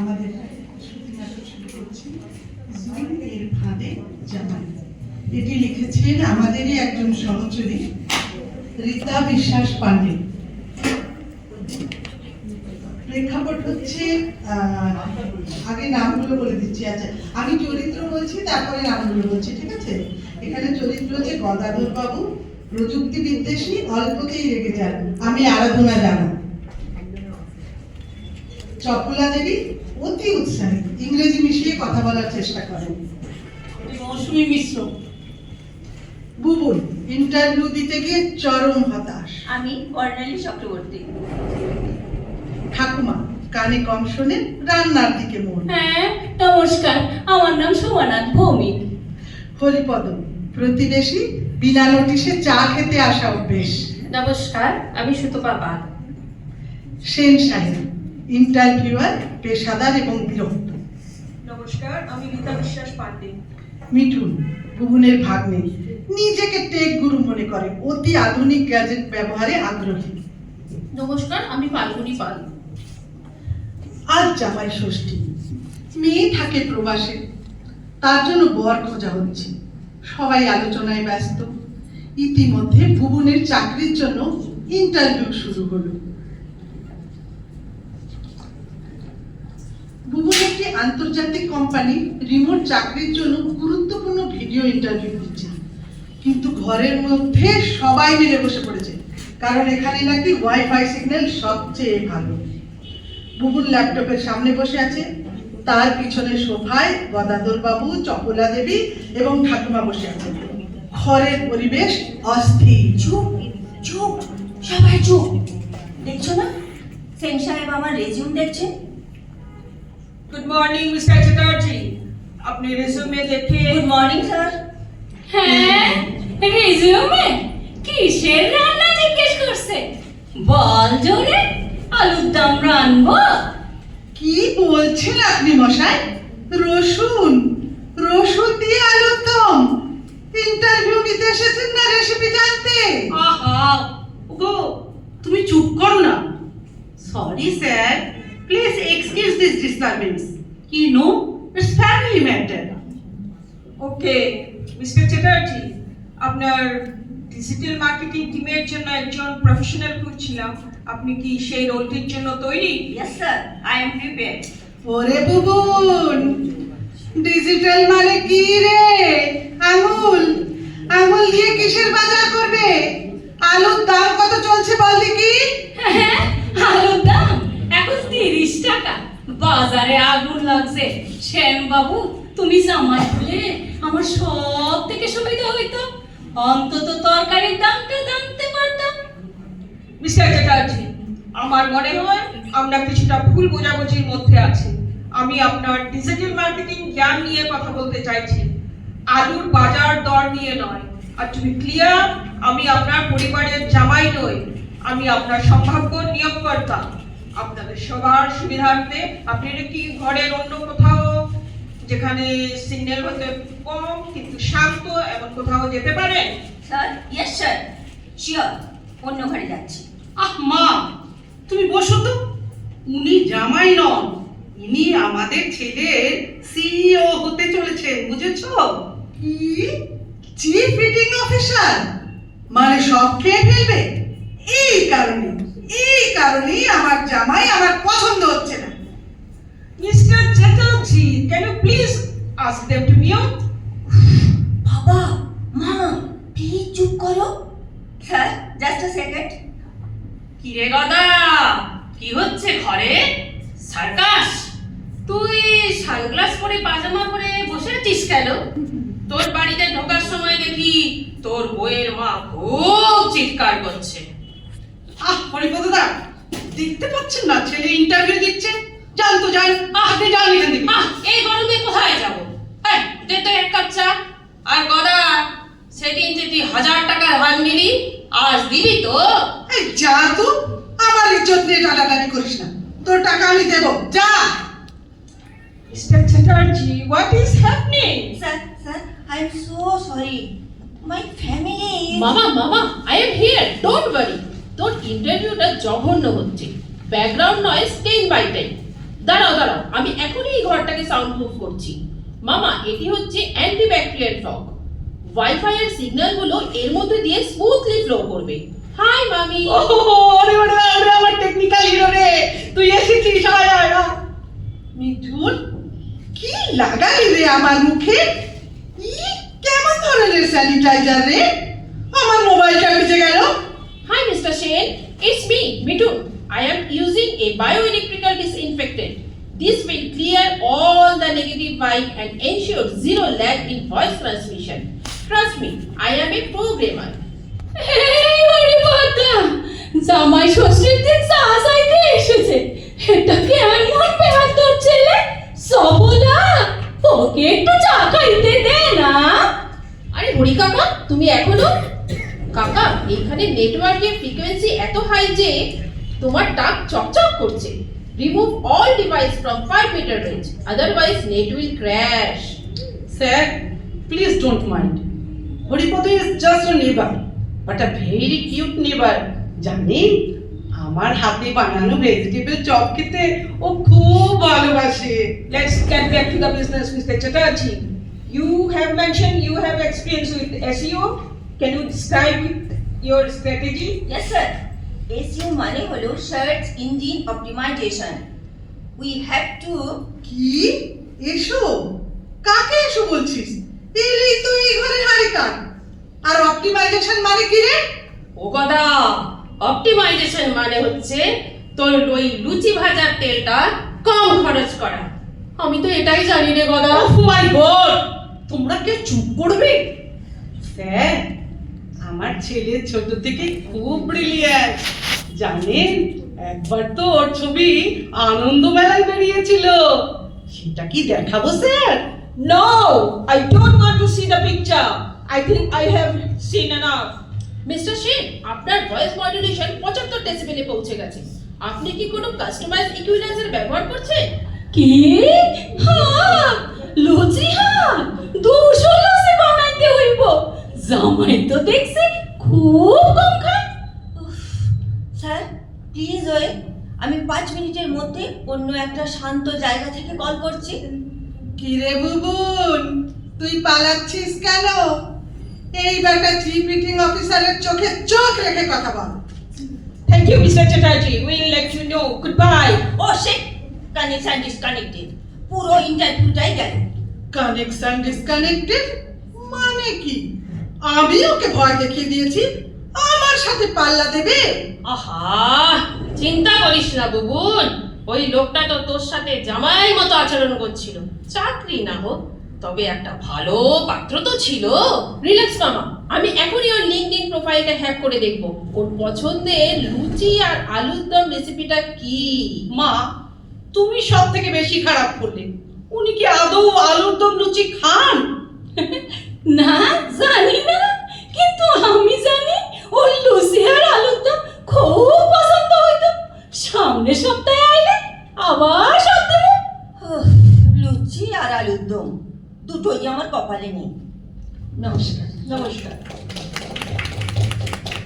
আমাদের শ্রুতি নাটক শুরু করছি জুন এর ফাঁদে জামাই। এটি লিখেছেন আমাদেরই একজন সহচরী রীতা বিশ্বাস পান্ডে। প্রেক্ষাপট হচ্ছে আগে নামগুলো বলে দিচ্ছি। আচ্ছা, আমি চরিত্র বলছি, তারপরে নামগুলো বলছি, ঠিক আছে? এখানে চরিত্র হচ্ছে গদাধর বাবু, প্রযুক্তি বিদ্বেষী, অল্পতেই রেগে যান, আমি আরাধনা জানা। চপলা দেবী অতি উৎসাহী, ইংরেজি মিশিয়ে কথা বলার চেষ্টা করেন। মৌসুমী মিশ্র। বুবুল ইন্টারভিউ দিতে গিয়ে চরম হতাশ। আমি কর্ণালী চক্রবর্তী। ঠাকুমা কানে কম শোনে, রান্নার দিকে মন। হ্যাঁ, নমস্কার, আমার নাম সোমানাথ ভৌমিক। হরিপদ প্রতিবেশী, বিনা নোটিশে চা খেতে আসা অভ্যেস। নমস্কার, আমি সুতপা পাল। সেন সাহেব ইন্টারভিউয়ার, পেশাদার এবং বিরক্ত। নমস্কার, আমি রীতা বিশ্বাস পান্ডে। মিঠুন বুবুনের ভাগ্নে, নিজেকে টেক গুরু মনে করে, অতি আধুনিক গ্যাজেট ব্যবহারে আগ্রহী। নমস্কার, আমি পালগুনি পাল। আজ জামাই ষষ্ঠী, মেয়ে থাকে প্রবাসে, তার জন্য বর খোঁজা হচ্ছে, সবাই আলোচনায় ব্যস্ত। ইতিমধ্যে ভুবনের চাকরির জন্য ইন্টারভিউ শুরু হলো। ভুবন একটি আন্তর্জাতিক কোম্পানি রিমোট চাকরির জন্য গুরুত্বপূর্ণ ভিডিও ইন্টারভিউ দিচ্ছে, কিন্তু ঘরের মধ্যে সবাই মিলে বসে পড়েছে, কারণ এখানে নাকি ওয়াইফাই সিগন্যাল সবচেয়ে ভালো। বুবুন ল্যাপটপের সামনে বসে আছে, তার পিছনে সোফায় গদাধর বাবু, চপলা দেবী এবং ঠাকুমা বসে আছে। ঘরের পরিবেশ অস্থির। চুপ চুপ, সবাই চুপ। দেখছো না, সেন সাহেব আমার রেজিউম দেখছেন। গুড মর্নিং মিস্টার চ্যাটার্জি, আপনি রেজুমে দেখে। Good morning sir. হ্যাঁ, রেজিউমে কিসের রান্না জিজ্ঞেস করছে? বল জোরে, আলুর দম রানবো। কি বলছেন আপনি মশাই? রসুন রসুন দিয়ে আলুর দম? ইন্টারভিউ নিতে এসেছেন না রেসিপি জানতে? আহা গো, তুমি চুপ করো না। Sorry sir, please excuse this disturbance. You know, it's family matter. Okay mister Chatterjee, আপনার ডিজিটাল মার্কেটিং টিমের জন্য একজন প্রফেশনাল খুঁজছিলাম। আপনি কি সেই রোলটির জন্য তৈরি? Yes sir, I M prepared. ওরে বুবুন, ডিজিটাল মানে কি রে? আঙুল আঙুল দিয়ে কিসের বাজার করবে? আলুর দাম কত চলছে বল দেখি? হ্যাঁ, আলুর দাম এখন 30 টাকা। বাজারে আগুন লাগছে। সেন বাবু, তুমি জামাই হলে আমার সব থেকে সুবিধা হইতো, অন্তত তরকারির দামটা জানতে পারতাম। মিস্টার চ্যাটার্জি, আমার মনে হয় আমরা কিছুটা ভুল বোঝাবুঝির মধ্যে আছি। আমি আপনার ডিজিটাল মার্কেটিং জ্ঞান নিয়ে কথা বলতে চাইছি, আলুর বাজার দর নিয়ে নয়। আর টু বি ক্লিয়ার, আমি আপনার পরিবারের জামাই নই, আমি আপনার সম্ভাব্য নিয়োগকর্তা। আপনাদের সবার সুবিধার্থে আপনি কি ঘরের অন্য কোথাও, যেখানে সিগন্যাল হতে কম কিন্তু শান্ত, এমন কোথাও যেতে পারেন? স্যার, ইয়েস স্যার, শিওর, অন্য ঘরে যাচ্ছি। আহ মা, তুমি বসো তো। উনি জামাই নন, ইনি আমাদের ছেলের সিইও হতে চলেছেন, বুঝেছো? কি? Chief meeting officer? মানে সব খেয়ে ফেলবে? এই কারণেই আমার জামাই আমার পছন্দ হচ্ছে না। Mister Chatterjee, can you please ask them to mute? বাবা, মা, প্লিজ চুপ করো। Sir, just a second. কি রে গদা, কি হচ্ছে ঘরে? সার্কাস? তুই সানগ্লাস পরে পাজামা পরে বসে আছিস কেন? তোর বাড়িতে ঢোকার সময় দেখি তোর বউয়ের মা খুব চিৎকার করছে। আহ হরিপদদা, দেখতে পাচ্ছেন না ছেলে ইন্টারভিউ দিচ্ছে? যান তো যান, আপনি যান এখান থেকে। এই গরমে কোথায় যাব? এই, দে তো এক কাপ চা। আর গদা, সেদিন যে তুই 1000 টাকা ধার নিলি, আজ দিবি তো? এই যা তো, আমার ইজ্জত নিয়ে টানাটানি করিস না, তোর টাকা আমি দেবো, যা। Mister Chatterjee, what is happening? Sir, sir, I am so sorry, my family. মামা, I am here, don't worry. তোর ইন্টারভিউটা জঘন্য হচ্ছে, ব্যাকগ্রাউন্ড নয়েজ 10/10। দাঁড়াও দাঁড়াও, আমি এখনই এই ঘরটাকে সাউন্ড প্রুফ করছি। মামা, এটি হচ্ছে অ্যান্টিব্যাকটেরিয়াল ফগ। ওয়াইফাই এর সিগন্যাল গুলো এর মধ্যে দিয়ে স্মুথলি ফ্লো করবে। হাই মামি। ওরে ওরে ওরে, আমার টেকনিক্যাল হিরো রে, তুই এসেছিস। আয় আয় আয়। মিঠুন, কি লাগালি রে আমার মুখে? কেমন ধরনের স্যানিটাইজার রে? আমার মোবাইলটা ভিজে গেল। Hi Mr. Shane, it's me, Mitun. I am using a bioelectrical disinfectant. This will clear all the negative vibe and ensure zero lag in voice transmission. Trust me, I am a programmer. এই বাড়ি বাদা জামাই ষষ্ঠীর দিন সাজাইতে এসেছে, এটাকে এমন বেহাদর ছেলে। সবলা, ওকে একটু চা খাইতে দে না। আরে হরি কাকা, তুমি এখনো? কাকা, এখানে নেটওয়ার্কের ফ্রিকোয়েন্সি এত হাই যে তোমার টাক চকচক করছে। Remove all device from 5 metre range, otherwise net will crash. Sir, please don't mind. Haripada is just a neighbor, but a very cute neighbor. জানেন, আমার হাতে বানানো ভেজিটেবল চপ খেতে ও খুব ভালোবাসে। Let's get back to the business, Mr. Chatterjee. You have mentioned you have experience with SEO. Can you describe your strategy? Yes, sir. SEO মানে হলো search engine optimisation. We have to কি এসো? কাকে এসো বলছিস? এলেই তো এই ঘরে হাড়ি কান। আর অপটিমাইজেশন মানে কি রে? ও গদা, অপটিমাইজেশন মানে হচ্ছে তোর ওই লুচি ভাজার তেলটা কম খরচ করা। আমি তো এটাই জানি রে গদা। Oh my God! তোমরা কে চুপ করবে? স্যার, আমার ছেলে ছোট থেকে খুব ব্রিলিয়ান্ট। জানেন, একবার তো ওর ছবি আনন্দ মেলায় বেরিয়েছিল। সেটা কি দেখাবো sir? No, I don't want to see the picture. I think I have seen enough. Mister Sen, আপনার ভয়েস মডুলেশন 75 ডেসিবেলে পৌঁছে গেছে। আপনি কি কোনো কাস্টমাইজ ইকুইলাইজার ব্যবহার করছেন? কি? হ্যাঁ, লুচি হ্যাঁ 200 লসে বানাইতে হইব। জামাই তো দেখছি খুব কম খায়। স্যার প্লিজ ওয়েট, আমি 5 মিনিটের মধ্যে অন্য একটা শান্ত জায়গা থেকে কল করছি। কি রে বুবুন, তুই পালাচ্ছিস কেন? এই বেটা চিফ মিটিং অফিসারের চোখে চোখ রেখে কথা বল। Thank you, Mr. Chatterjee. We'll let you know. Goodbye. Oh shit, connection disconnected. পুরো ইন্টারভিউটাই গেল। কানেকশন ডিসকানেক্টেড মানে কি? আমি ওকে ভয় দেখিয়ে দিয়েছি, আমার সাথে পাল্লা দেবে? আহা, চিন্তা করিস না বুবুন, ওই লোকটা তো তোর সাথে জামাই মতো আচরণ করছিল। চাকরি না হোক, তবে একটা ভালো পাত্র তো ছিল। রিল্যাক্স মামা, আমি এখনই ওর লিংকডইন প্রোফাইলটা হ্যাক করে দেখব ওর পছন্দের লুচি আর আলুর দম রেসিপিটা কি। মা, তুমি সব থেকে বেশি খারাপ করলে। উনি কি আদৌ আলুর দম লুচি খান? না জানি না, কিন্তু আমি জানি ওর লুচি আর আলুর দম খুব পছন্দ হইতো। সামনের সপ্তাহে আইলে আবার সব দেবো। উফ, লুচি আর আলুর দম দুটোই আমার কপালে নেই। নমস্কার। নমস্কার।